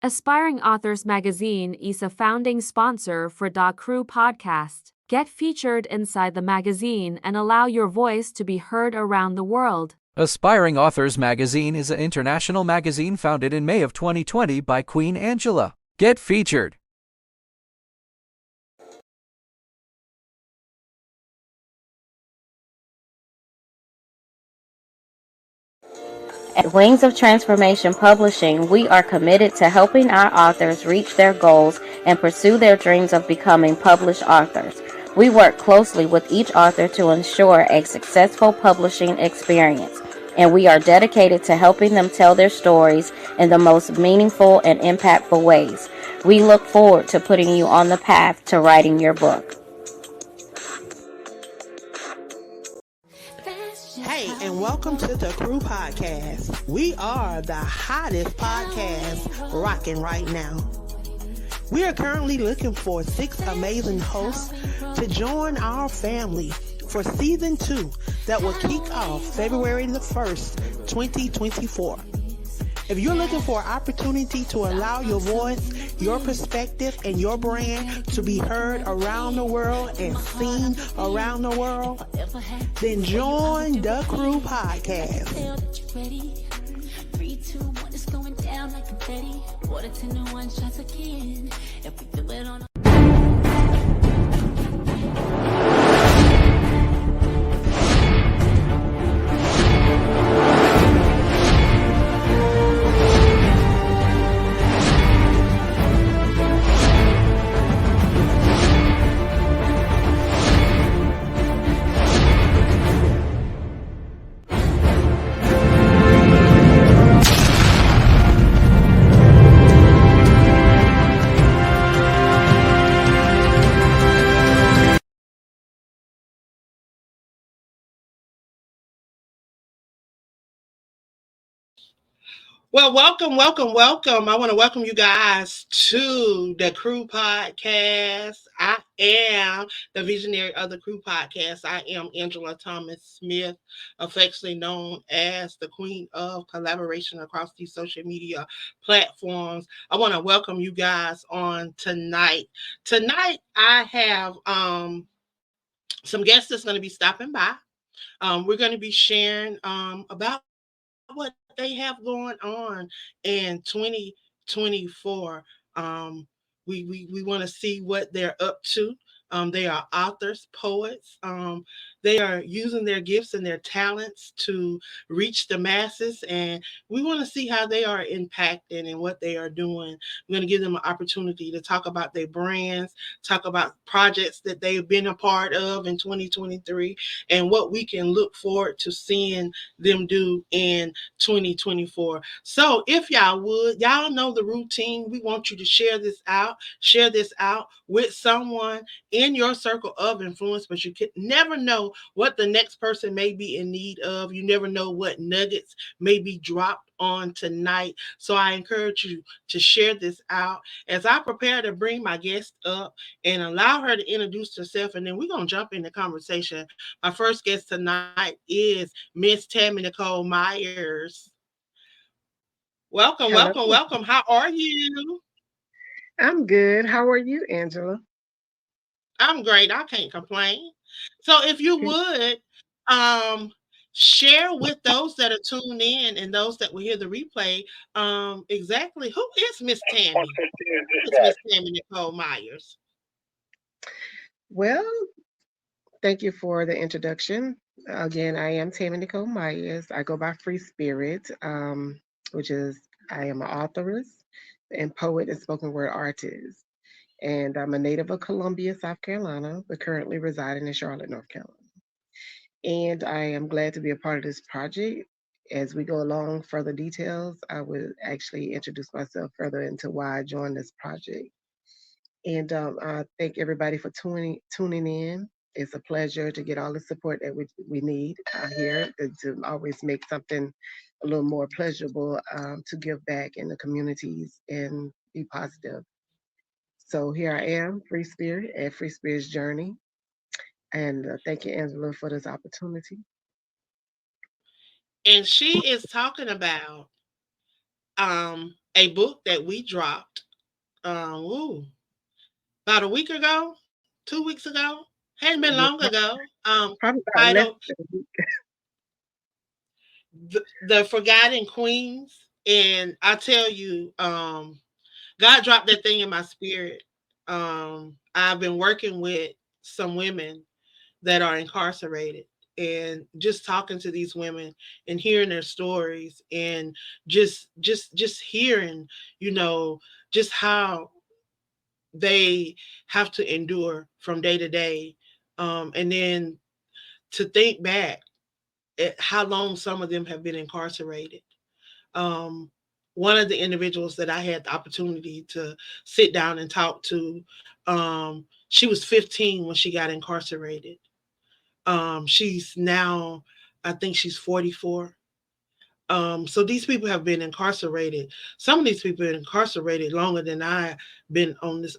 Aspiring Authors Magazine is a founding sponsor for the Crew podcast. Get featured inside the magazine and allow your voice to be heard around the world. Aspiring Authors Magazine is an international magazine founded in May of 2020 by Queen Angela. Get featured. At Wings of Transformation Publishing, we are committed to helping our authors reach their goals and pursue their dreams of becoming published authors. We work closely with each author to ensure a successful publishing experience, and we are dedicated to helping them tell their stories in the most meaningful and impactful ways. We look forward to putting you on the path to writing your book. Hey, and welcome to the Crew Podcast. We are the hottest podcast rocking right now. We are currently looking for 6 amazing hosts to join our family for season 2 that will kick off February the 1st, 2024. If you're looking for an opportunity to allow your voice, your perspective, and your brand to be heard around the world and seen around the world, then join the Crew Podcast. 3, 2, 1, it's going down like confetti. Water 10 to 1 shots again. If we do it on Well, welcome. I want to welcome you guys to the Crew Podcast. I am the visionary of the Crew Podcast. I am Angela Thomas Smith, affectionately known as the Queen of Collaboration across these social media platforms. I want to welcome you guys on tonight. Tonight, I have some guests that's going to be stopping by. We're going to be sharing about what they have going on in 2024. We want to see what they're up to. They are authors, poets. They are using their gifts and their talents to reach the masses, and we want to see how they are impacting and what they are doing. We're going to give them an opportunity to talk about their brands, talk about projects that they've been a part of in 2023, and what we can look forward to seeing them do in 2024. So if y'all would, y'all know the routine. We want you to share this out with someone in your circle of influence, but you can never know what the next person may be in need of. You never know what nuggets may be dropped on tonight. So I encourage you to share this out as I prepare to bring my guest up and allow her to introduce herself, and then we're going to jump in the conversation. My first guest tonight is Miss Tammy Nicole Myers. Welcome. How are you? I'm good. How are you, Angela? I'm great. I can't complain. So if you would share with those that are tuned in and those that will hear the replay, exactly who is Miss Tammy? Who is Miss Tammy Nicole Myers? Well, thank you for the introduction. Again, I am Tammy Nicole Myers. I go by Free Spirit, which is I am an authoress and poet and spoken word artist. And I'm a native of Columbia, South Carolina, but currently residing in Charlotte, North Carolina. And I am glad to be a part of this project. As we go along further details, I will actually introduce myself further into why I joined this project. And I thank everybody for tuning in. It's a pleasure to get all the support that we need here to always make something a little more pleasurable to give back in the communities and be positive. So here I am, Free Spirit, at Free Spirit's Journey. And thank you, Angela, for this opportunity. And she is talking about a book that we dropped ooh, about a week ago, 2 weeks ago. Hadn't been Yeah, long ago. probably about less Titled than a week. the Forgotten Queens. And I tell you, God dropped that thing in my spirit. I've been working with some women that are incarcerated, and just talking to these women and hearing their stories, and just hearing, you know, just how they have to endure from day to day. And then to think back at how long some of them have been incarcerated. Um, One of the individuals that I had the opportunity to sit down and talk to, she was 15 when she got incarcerated. She's now, I think she's 44. So these people have been incarcerated. Some of these people have been incarcerated longer than I've been on this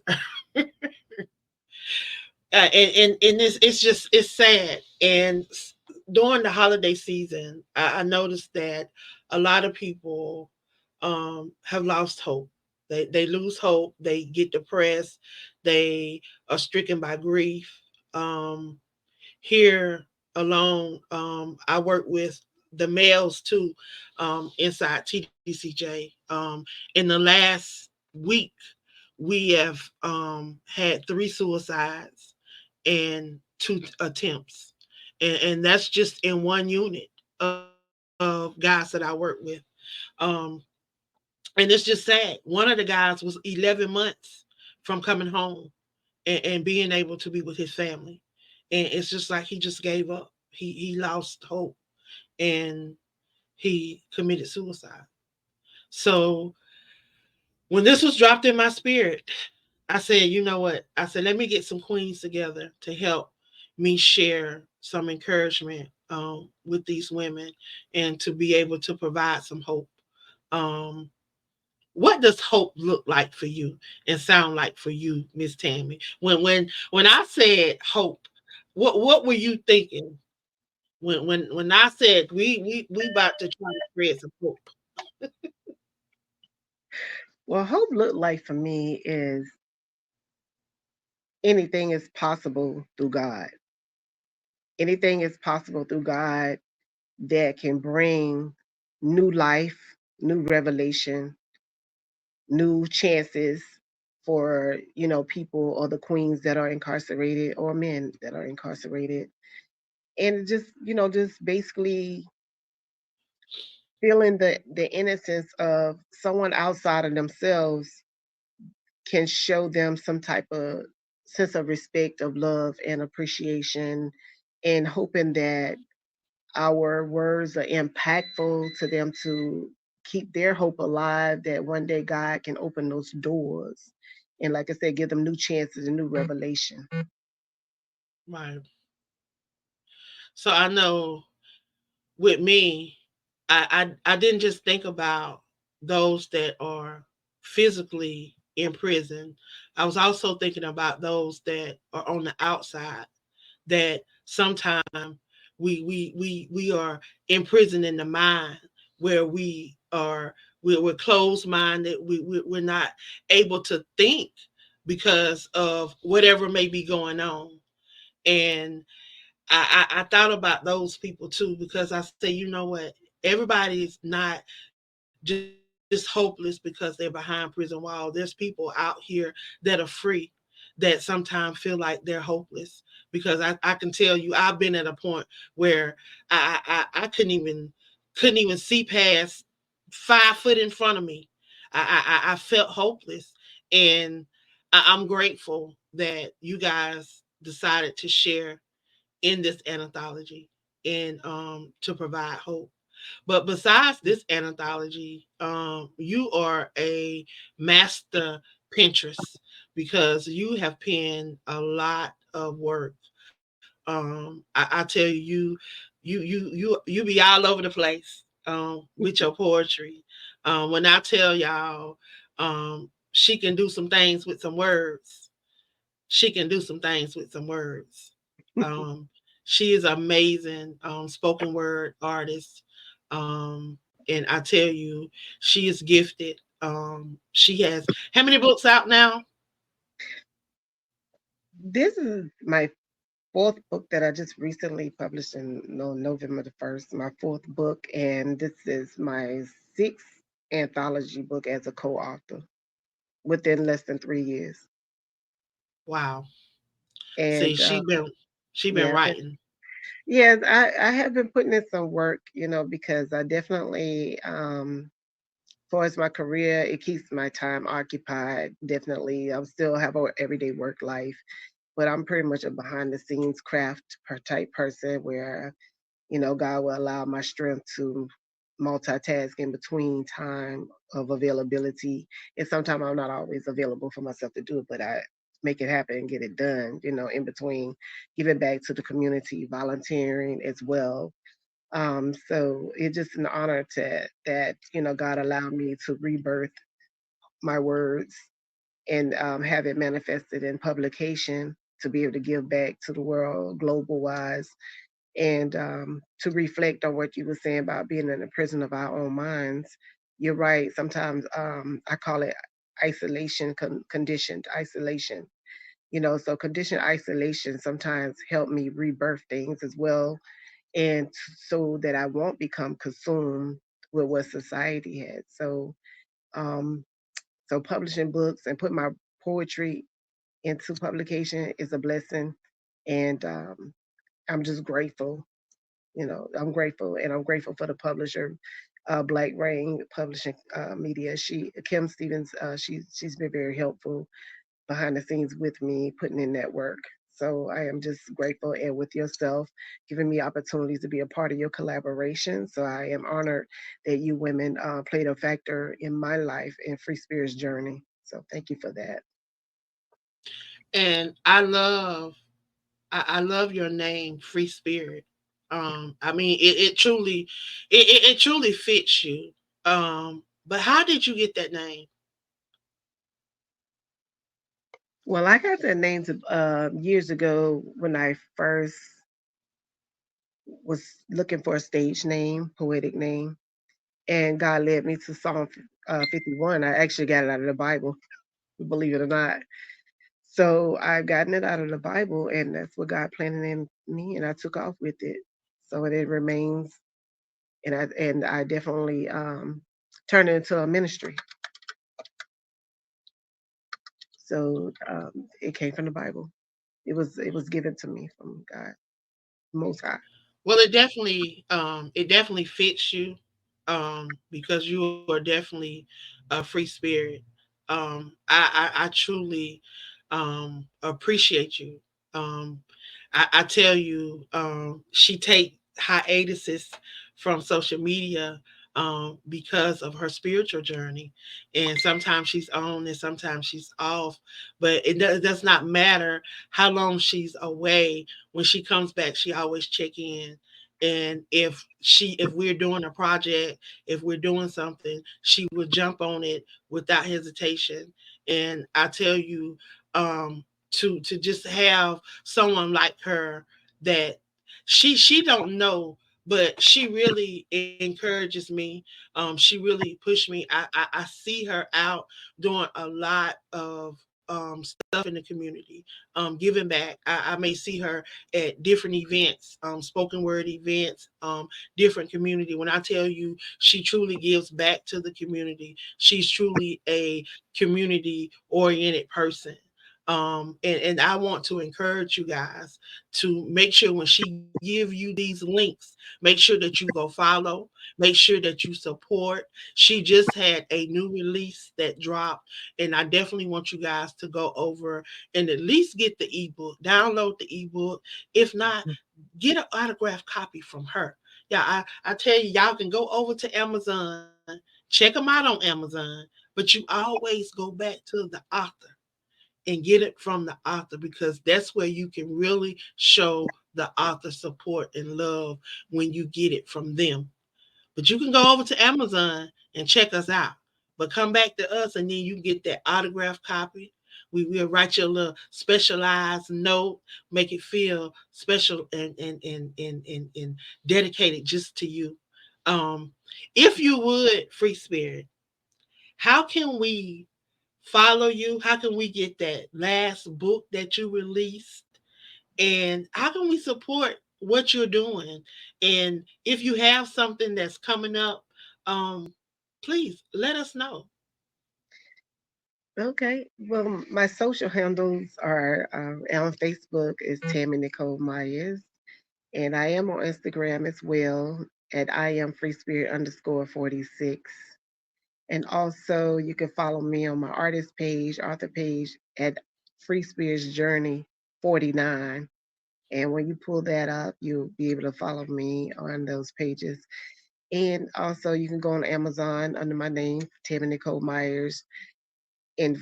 and it's just it's sad. And during the holiday season, I noticed that a lot of people have lost hope. They lose hope. They get depressed. They are stricken by grief. Um, Here alone, I work with the males too, inside TDCJ. In the last week, we have had 3 suicides and 2 attempts, and that's just in one unit of guys that I work with. Um, and it's just sad. One of the guys was 11 months from coming home and being able to be with his family, and it's just like he just gave up. He lost hope, and he committed suicide. So when this was dropped in my spirit, I said, you know what? I said, let me get some queens together to help me share some encouragement with these women, and to be able to provide some hope. Um, what does hope look like for you and sound like for you, Miss Tammy? When I said hope, what were you thinking when I said we about to try to spread some hope? Well, hope look like for me is anything is possible through God. Anything is possible through God that can bring new life, new revelation, new chances for, people or the queens that are incarcerated or men that are incarcerated. And just basically feeling the innocence of someone outside of themselves can show them some type of sense of respect, of love and appreciation, and hoping that our words are impactful to them to keep their hope alive, that one day God can open those doors. And like I said, give them new chances and new revelation. Right. So I know with me, I didn't just think about those that are physically in prison. I was also thinking about those that are on the outside, that sometimes we are imprisoned in the mind, where we're closed minded. We're not able to think because of whatever may be going on. And I thought about those people too, because I say, you know what, everybody's not just hopeless because they're behind prison wall. There's people out here that are free, that sometimes feel like they're hopeless. Because I can tell you, I've been at a point where I couldn't even see past 5 foot in front of me. I felt hopeless. And I'm grateful that you guys decided to share in this anthology, and to provide hope. But besides this anthology, you are a master Pinterest, because you have penned a lot of work. I tell you, you be all over the place with your poetry. When I tell y'all, she can do some things with some words. She can do some things with some words. Um, she is amazing spoken word artist. And I tell you, she is gifted. She has how many books out now? This is my fourth book that I just recently published in November the 1st, my fourth book, and this is my sixth anthology book as a co-author within less than 3 years. Wow. See, And she been yeah, writing. yes, I have been putting in some work, because I definitely, far as my career, it keeps my time occupied. Definitely, I still have a everyday work life, but I'm pretty much a behind the scenes craft type person where God will allow my strength to multitask in between time of availability. And sometimes I'm not always available for myself to do it, but I make it happen and get it done, in between giving back to the community, volunteering as well. So it's just an honor that, God allowed me to rebirth my words and have it manifested in publication to be able to give back to the world global wise and to reflect on what you were saying about being in the prison of our own minds. You're right. Sometimes I call it isolation, conditioned isolation. So conditioned isolation sometimes help me rebirth things as well, and so that I won't become consumed with what society had. Um, so publishing books and put my poetry into publication is a blessing, and I'm just grateful. I'm grateful, and I'm grateful for the publisher, Black Rain Publishing Media. Kim Stevens, she's been very helpful behind the scenes with me, putting in that work. So I am just grateful, and with yourself, giving me opportunities to be a part of your collaboration. So I am honored that you women played a factor in my life and Free Spirit's journey. So thank you for that. And I love your name, Free Spirit. I mean, it truly fits you. But how did you get that name? Well, I got that name years ago when I first was looking for a stage name, poetic name, and God led me to Psalm 51. I actually got it out of the Bible, believe it or not. So I've gotten it out of the Bible, and that's what God planted in me, and I took off with it. So it remains, and I definitely turned it into a ministry. So it came from the Bible. It was given to me from God Most High. Well, it definitely fits you, because you are definitely a free spirit. I truly appreciate you. Um, I tell you, she take hiatuses from social media because of her spiritual journey, and sometimes she's on and sometimes she's off. But it does not matter how long she's away. When she comes back, she always check in. And if we're doing a project, if we're doing something, she would jump on it without hesitation. And I tell you, to just have someone like her, that she don't know, but she really encourages me. She really pushed me. I see her out doing a lot of stuff in the community, giving back. I may see her at different events, spoken word events, different community. When I tell you, she truly gives back to the community. She's truly a community oriented person. And I want to encourage you guys to make sure when she give you these links, make sure that you go follow, make sure that you support. She just had a new release that dropped, and I definitely want you guys to go over and at least get the ebook, download the ebook. If not, get an autographed copy from her. Yeah, I tell you, y'all can go over to Amazon, check them out on Amazon, but you always go back to the author and get it from the author, because that's where you can really show the author support and love, when you get it from them. But you can go over to Amazon and check us out. But come back to us, and then you can get that autographed copy. We will write you a little specialized note, make it feel special and dedicated just to you. Um, if you would, Free Spirit, How can we follow you? How can we get that last book that you released? And how can we support what you're doing? And if you have something that's coming up, please let us know. Okay. Well, my social handles are on Facebook is Tammy Nicole Myers, and I am on Instagram as well at I am free spirit underscore 46. And also, you can follow me on my artist page, author page at Free Spirits Journey 49. And when you pull that up, you'll be able to follow me on those pages. And also, you can go on Amazon under my name, Tammy Nicole Myers, and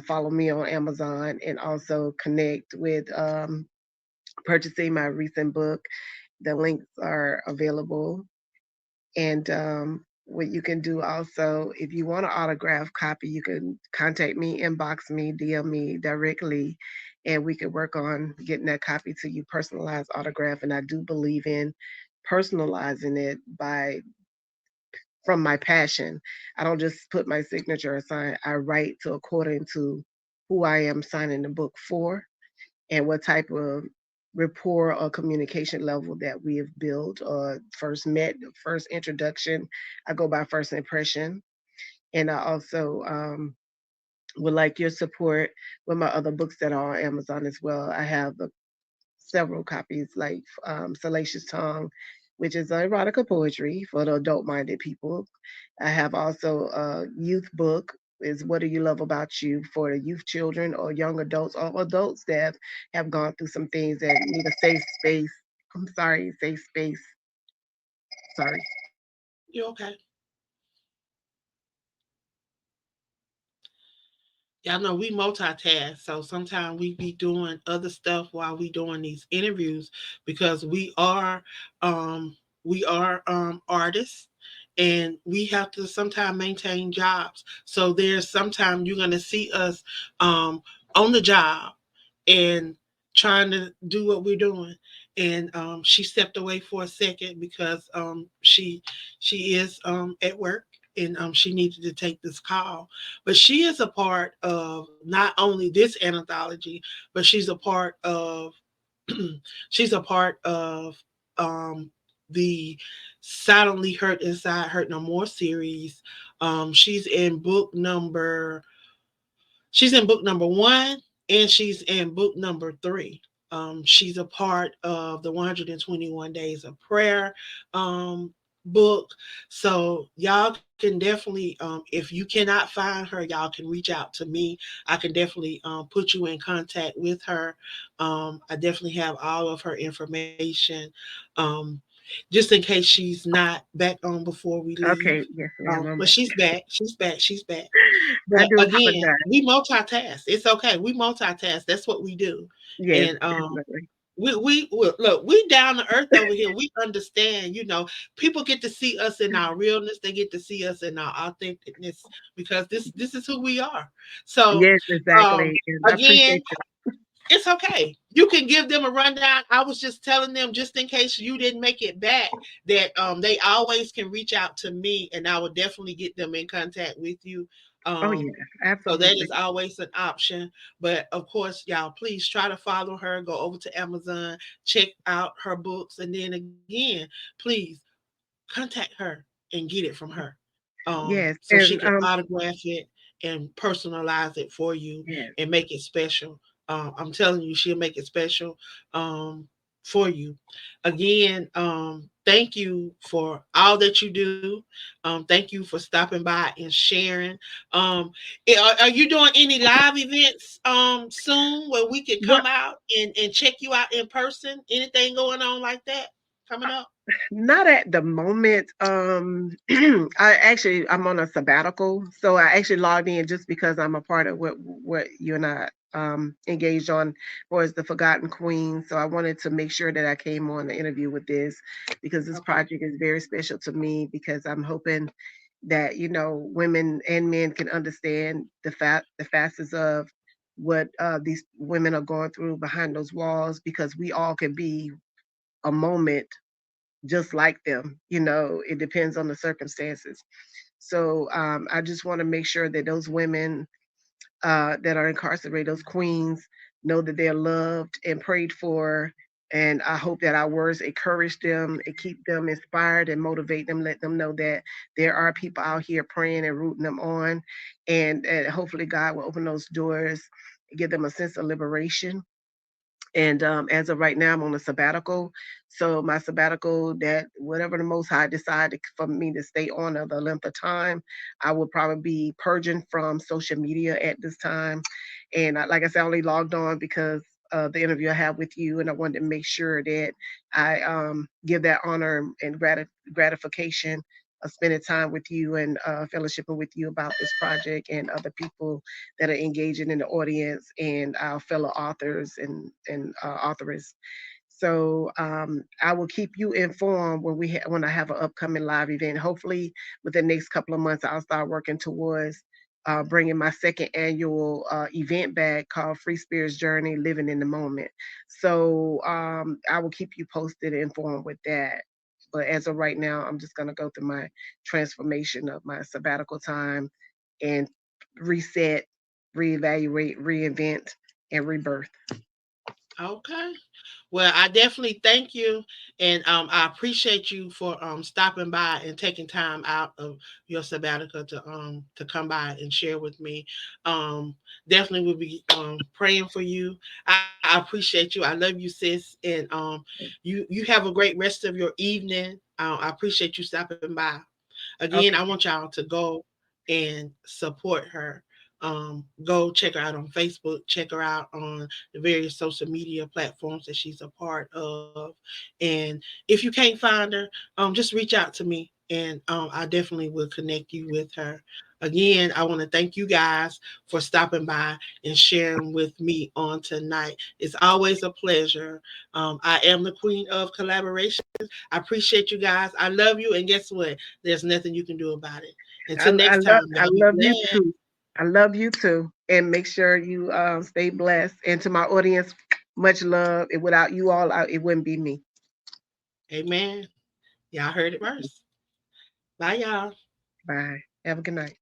follow me on Amazon, and also connect with purchasing my recent book. The links are available. And what you can do also, if you want an autograph copy, you can contact me, inbox me, DM me directly, and we can work on getting that copy to you, personalized autograph. And I do believe in personalizing it by from my passion. I don't just put my signature or sign. I write to according to who I am signing the book for and what type of rapport or communication level that we have built or first met, first introduction. I go by first impression. And I also would like your support with my other books that are on Amazon as well. I have several copies, like Salacious Tongue, which is erotica poetry for the adult minded people. I have also a youth book, is What Do You Love About You, for the youth children or young adults or adults that have gone through some things that need a safe space. I'm sorry, safe space. Sorry. You okay? Y'all know we multitask, so sometimes we be doing other stuff while we doing these interviews because we are artists, and we have to sometimes maintain jobs. So there's sometimes you're gonna see us um on the job and trying to do what we're doing. And she stepped away for a second because she is at work, and she needed to take this call. But she is a part of not only this anthology, but she's a part of she's a part of um, the Silently Hurt Inside Hurt No More series. She's in book number one, and she's in book number three. She's a part of the 121 Days of Prayer book. So y'all can definitely, if you cannot find her, y'all can reach out to me. I can definitely put you in contact with her. I definitely have all of her information. Um, just in case she's not back on before we leave. Okay, yes, ma'am. But she's back. She's back. She's back. I But do again, apologize. we multitask. It's okay. We multitask. That's what we do. Yes, And definitely. we look. We down to earth over here. We understand. People get to see us in our realness. They get to see us in our authenticness because this is who we are. So, Yes, um, exactly. And I again, appreciate you. it's okay. You can give them a rundown. I was just telling them, just in case you didn't make it back, that they always can reach out to me, and I will definitely get them in contact with you. Oh, Um, yeah, so that absolutely. is always an option. But of course, y'all, please try to follow her. Go over to Amazon, check out her books, and then again, please contact her and get it from her, Yes. so she And can autograph it and personalize it for you yes. and make it special. I'm telling you, she'll make it special um, for you. Again, thank you for all that you do. Thank you for stopping by and sharing. Um, are you doing any live events soon where we could Well, come out and check you out in person? Anything going on like that coming up? not at the moment. I'm on a sabbatical, so I actually logged in just because I'm a part of what you and I engaged on was the Forgotten Queen. So I wanted to make sure that I came on the interview with this because this Okay. project is very special to me because I'm hoping that women and men can understand the facets of what these women are going through behind those walls because we all can be a moment just like them. It depends on the circumstances. So I just want to make sure that those women that are incarcerated, those queens, know that they're loved and prayed for. And I hope that our words encourage them and keep them inspired and motivate them, let them know that there are people out here praying and rooting them on. And hopefully, God will open those doors and give them a sense of liberation. And as of right now, I'm on a sabbatical. So my sabbatical, that whatever the Most High decided for me to stay on of the length of time, I will probably be purging from social media at this time. And like I said, I only logged on because the interview I have with you, and I wanted to make sure that I give that honor and gratification of spending time with you and fellowshipping with you about this project and other people that are engaging in the audience and our fellow authors and authors. So I will keep you informed when I have an upcoming live event. Hopefully, within the next couple of months, I'll start working towards bringing my second annual event back called Free Spirits Journey: Living in the Moment. So I will keep you posted and informed with that. But as of right now, I'm just going to go through my transformation of my sabbatical time and reset, reevaluate, reinvent, and rebirth. Okay. Well, I definitely thank you, and I appreciate you for stopping by and taking time out of your sabbatical to come by and share with me. Um, Definitely will be praying for you. I appreciate you. I love you, sis, and you have a great rest of your evening. I appreciate you stopping by. Again, I Okay. want y'all to go and support her. Go check her out on Facebook, check her out on the various social media platforms that she's a part of. And if you can't find her, just reach out to me, and I definitely will connect you with her. Again, I want to thank you guys for stopping by and sharing with me on tonight. It's always a pleasure. I am the queen of collaboration. I appreciate you guys. I love you, and guess what? There's nothing you can do about it. Until next time, I y'all be love you blessed. too. I love you too. And make sure you stay blessed. And to my audience, much love. And without you all, it wouldn't be me. Amen. Y'all heard it first. Bye, y'all. Bye. Have a good night.